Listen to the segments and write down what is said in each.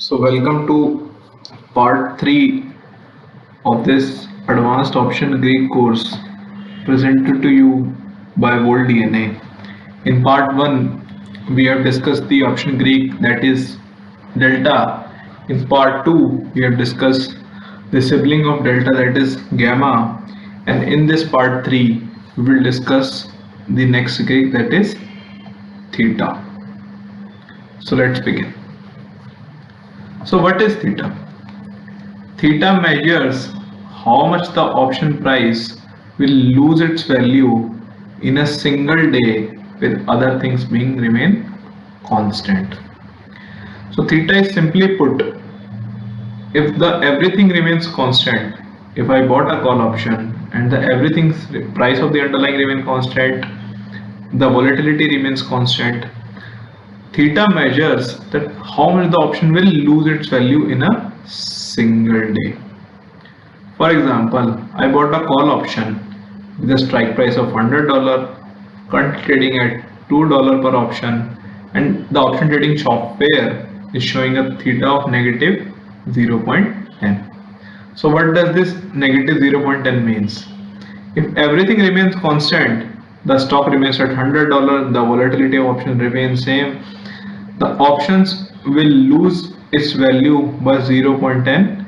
So welcome to part 3 of this advanced option Greek course presented to you by Volt DNA. In part 1 we have discussed the option Greek, that is delta. In part 2 we have discussed the sibling of delta, that is gamma, and in this part 3 we will discuss the next Greek, that is theta. So let's begin. So what is theta? Theta measures how much the option price will lose its value in a single day with other things being remain constant. So theta is simply put, if the everything remains constant, if I bought a call option and the everything's price of the underlying remain constant, the volatility remains constant, theta measures that how much the option will lose its value in a single day. For example, I bought a call option with a strike price of $100, currently trading at $2 per option, and the option trading software is showing a theta of negative 0.10. So what does this negative 0.10 means? If everything remains constant, the stock remains at $100, the volatility of option remains same, the options will lose its value by 0.10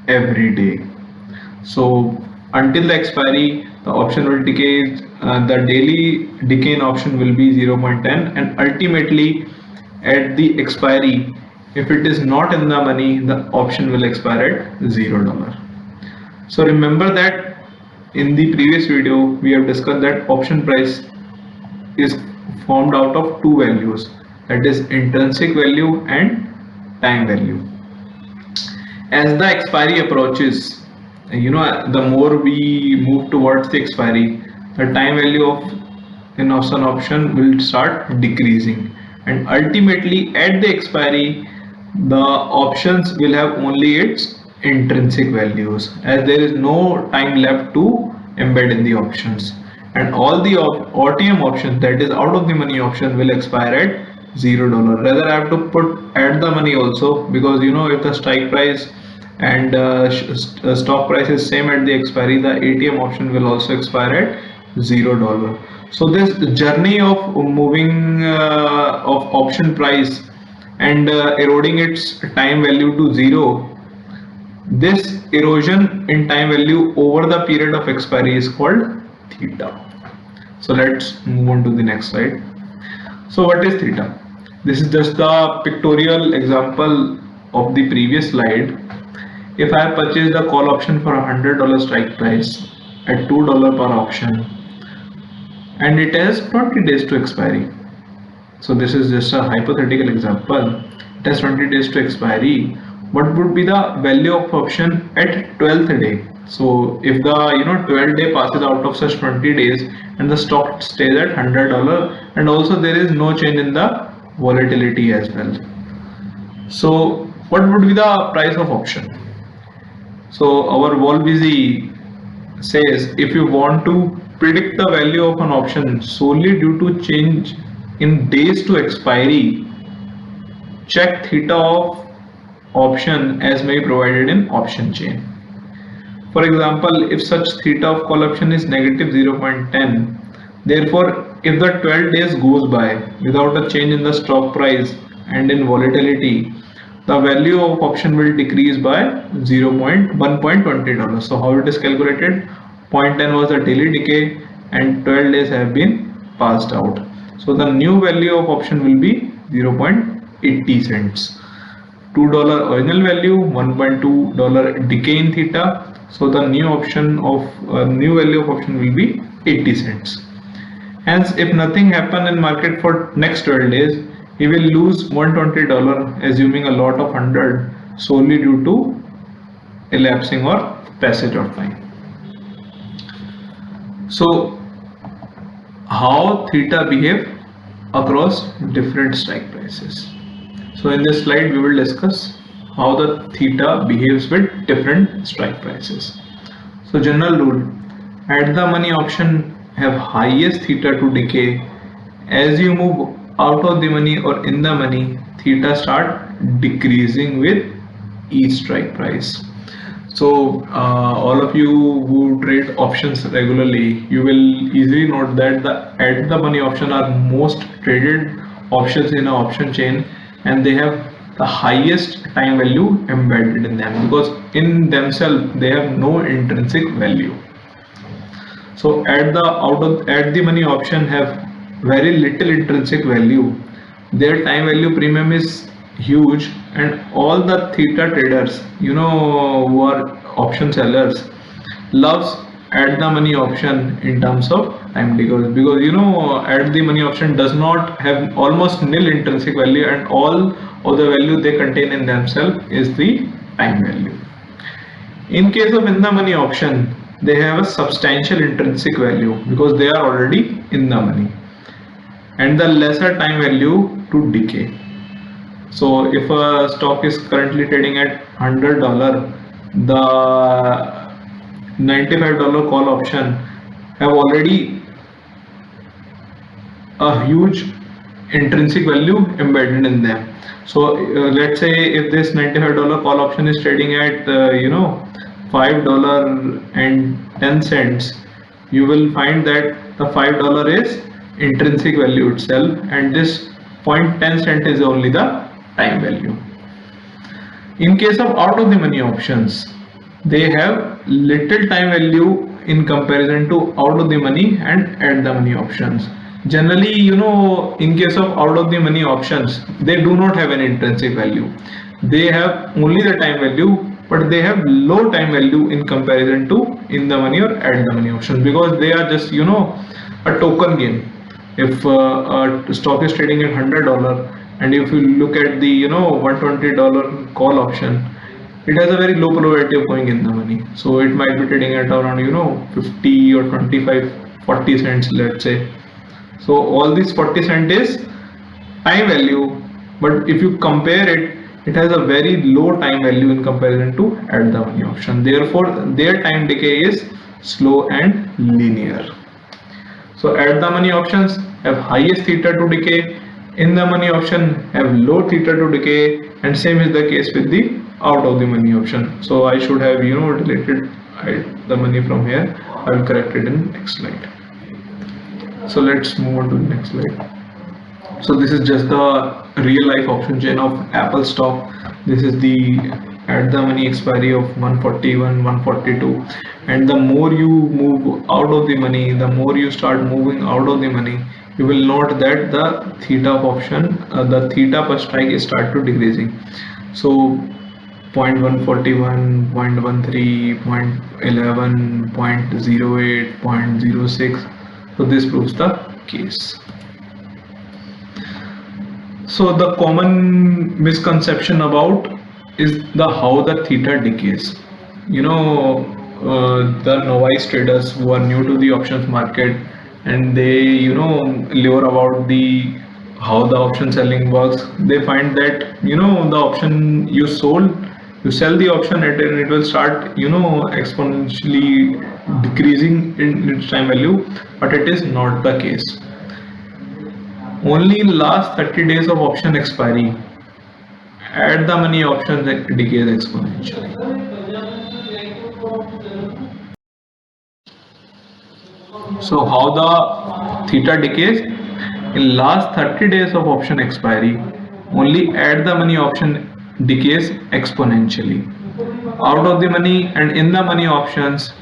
every day. So until the expiry, the option will decay, the daily decay in option will be 0.10, and ultimately at the expiry, if it is not in the money, the option will expire at $0. So remember that in the previous video we have discussed that option price is formed out of two values, that is intrinsic value and time value. As the expiry approaches, the more we move towards the expiry, the time value of an option will start decreasing, and ultimately at the expiry the options will have only its intrinsic values, as there is no time left to embed in the options, and all the OTM options, that is out of the money option, will expire at $0. Rather I have to put at the money also, because if the strike price and stock price is same at the expiry, the ATM option will also expire at $0. So this journey of moving of option price and eroding its time value to zero, this erosion in time value over the period of expiry is called theta. So let's move on to the next slide. So what is theta? This is just the pictorial example of the previous slide. If I have purchased a call option for $100 strike price at $2 per option, and it has 20 days to expiry. So this is just a hypothetical example. It has 20 days to expiry. What would be the value of option at 12th day? So if the 12th day passes out of such 20 days and the stock stays at $100, and also there is no change in the volatility as well. So what would be the price of option? So our Volbusy says, if you want to predict the value of an option solely due to change in days to expiry, check theta of option as may be provided in option chain. For example, if such theta of call option is negative 0.10, therefore if the 12 days goes by without a change in the stock price and in volatility, the value of option will decrease by $1.20. So how it is calculated? 0.10 was the daily decay and 12 days have been passed out. So the new value of option will be 0.80 cents. $2 original value, $1.2 decay in theta. So the new value of option will be 80 cents. Hence, if nothing happen in market for next 12 days, he will lose $120, assuming a lot of 100 solely due to elapsing or passage of time. So how theta behave across different strike prices? So in this slide we will discuss how the theta behaves with different strike prices. So general rule, at the money option have highest theta to decay. As you move out of the money or in the money, theta start decreasing with each strike price. So all of you who trade options regularly, you will easily note that the at the money option are most traded options in an option chain, and they have the highest time value embedded in them, because in themselves they have no intrinsic value. So at the money option have very little intrinsic value. Their time value premium is huge, and all the theta traders, who are option sellers, loves at the money option in terms of time, because at the money option does not have almost nil intrinsic value, and all of the value they contain in themselves is the time value. In case of in the money option, they have a substantial intrinsic value because they are already in the money, and the lesser time value to decay. So if a stock is currently trading at $100, the $95 call option have already a huge intrinsic value embedded in them. So let's say if this $95 call option is trading at $5.10, you will find that the $5 is intrinsic value itself, and this 0.10 cent is only the time value. In case of out of the money options, they have little time value in comparison to out of the money and at the money options. Generally, in case of out of the money options, they do not have an intrinsic value. They have only the time value, but they have low time value in comparison to in the money or at the money options, because they are just a token game. If a stock is trading at $100, and if you look at the $120 call option, it has a very low probability of going in the money, so it might be trading at around 50 or 25 40 cents, let's say. So all this 40 cent is time value, but if you compare it, it has a very low time value in comparison to at the money option. Therefore their time decay is slow and linear. So at the money options have highest theta to decay, in the money option have low theta to decay, and same is the case with the out of the money option. So I should have deleted the money from here. I will correct it in next slide. So let's move on to the next slide. So this is just the real life option chain of Apple stock. This is the at the money expiry of 141, 142, and the more you move out of the money, the more you start moving out of the money, you will note that the theta of option, the theta per strike is start to decreasing. So 0.141, 0.13, 0.11, 0.08, 0.06. So this proves the case. So the common misconception about is how the theta decays. The novice traders who are new to the options market, and they learn about how the option selling works. They find that the option you sell the option and it will start exponentially decreasing in its time value, but it is not the case. Only in last 30 days of option expiry, at the money option decays exponentially. So how the theta decays? In last 30 days of option expiry, only at the money option decays exponentially. Out of the money and in the money options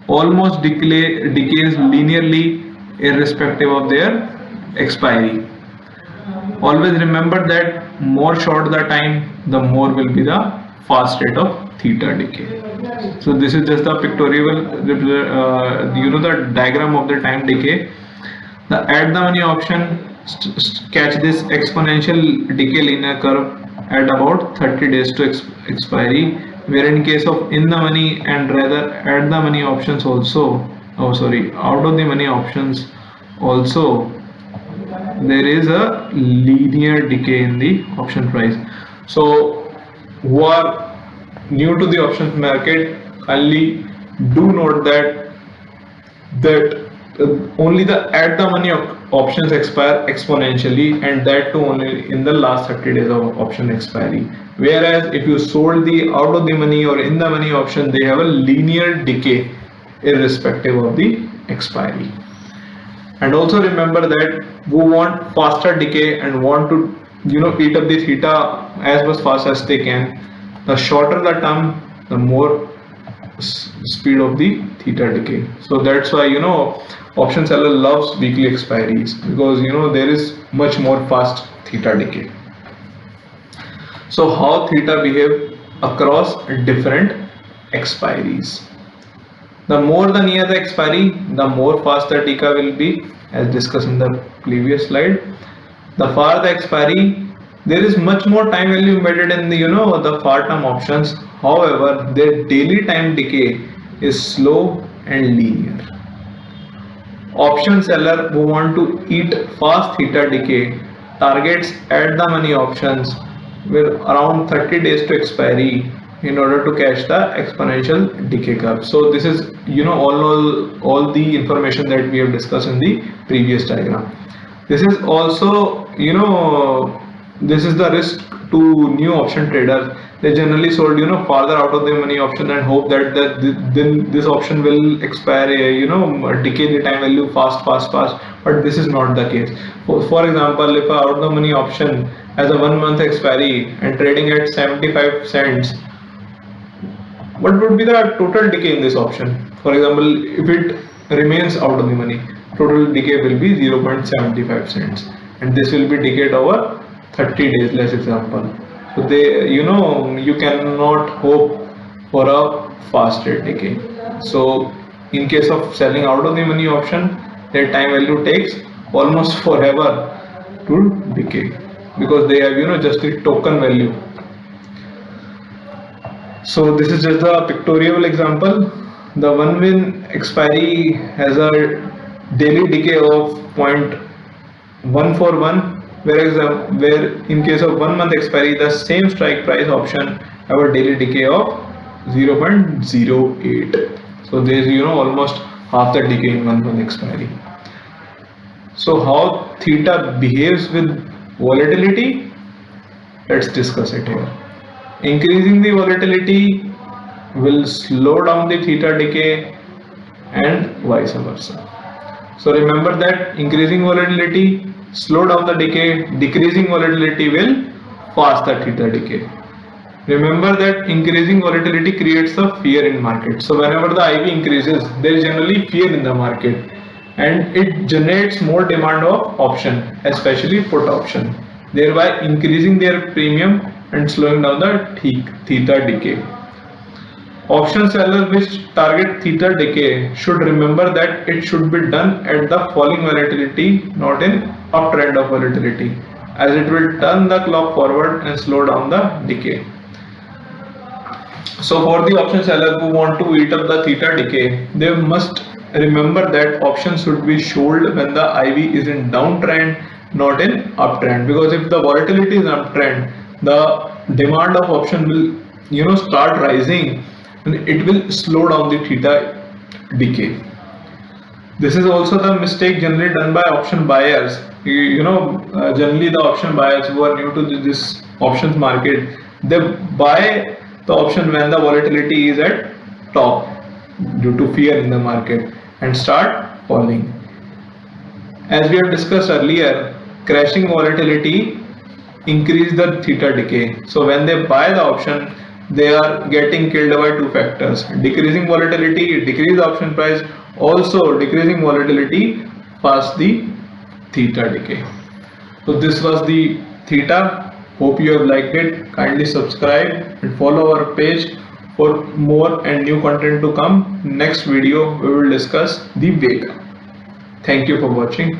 almost decays linearly irrespective of their expiry. Always remember that more short the time, the more will be the fast rate of theta decay. So this is just the pictorial, the diagram of the time decay. The at the money option catch this exponential decay linear curve at about 30 days to expiry, where in case of in the money and rather at the money options also, out of the money options also, there is a linear decay in the option price. So who are new to the options market, kindly do note that only the at the money options expire exponentially, and that too only in the last 30 days of option expiry. Whereas if you sold the out of the money or in the money option, they have a linear decay irrespective of the expiry. And also remember that who want faster decay and want to eat up the theta as much fast as they can, the shorter the term, the more speed of the theta decay. So that's why option seller loves weekly expiries, because there is much more fast theta decay. So how theta behave across different expiries? The more the near the expiry, the more fast the decay will be, as discussed in the previous slide. The far the expiry, there is much more time value embedded in the the far term options. However, their daily time decay is slow and linear. Option seller who want to eat fast theta decay targets at the money options with around 30 days to expiry in order to catch the exponential decay curve. So this is all the information that we have discussed in the previous diagram. This is also this is the risk to new option traders. They generally sold farther out of their money option and hope that then this option will expire, decay the time value fast, but this is not the case. For example, if out of the money option has a 1 month expiry and trading at 75 cents, what would be the total decay in this option? For example, if it remains out of the money, total decay will be 0.75 cents, and this will be decayed over 30 days, let's example. So they you cannot hope for a fast rate decay. So in case of selling out of the money option, their time value takes almost forever to decay, because they have just the token value. So this is just a pictorial example. The 1 win expiry has a daily decay of 0.141, where in case of 1 month expiry, the same strike price option have a daily decay of 0.08. So there is almost half the decay in 1 month expiry. So how theta behaves with volatility? Let's discuss it here. Increasing the volatility will slow down the theta decay and vice versa. So remember that increasing volatility slow down the decay, decreasing volatility will fast the theta decay. Remember that increasing volatility creates a fear in market. So whenever the IV increases, there is generally fear in the market, and it generates more demand of option, especially put option, thereby increasing their premium and slowing down the theta decay. Option sellers which target theta decay should remember that it should be done at the falling volatility, not in uptrend of volatility, as it will turn the clock forward and slow down the decay. So for the option sellers who want to eat up the theta decay, they must remember that options should be sold when the IV is in downtrend, not in uptrend, because if the volatility is uptrend, the demand of option will start rising, and it will slow down the theta decay. This is also the mistake generally done by option buyers. Generally the option buyers who are new to this options market, they buy the option when the volatility is at top due to fear in the market and start falling. As we have discussed earlier, crashing volatility increase the theta decay. So when they buy the option, they are getting killed by two factors: decreasing volatility, decrease the option price, also decreasing volatility fast the theta decay. So this was the theta. Hope you have liked it. Kindly subscribe and follow our page for more and new content to come. Next video we will discuss the Vega. Thank you for watching.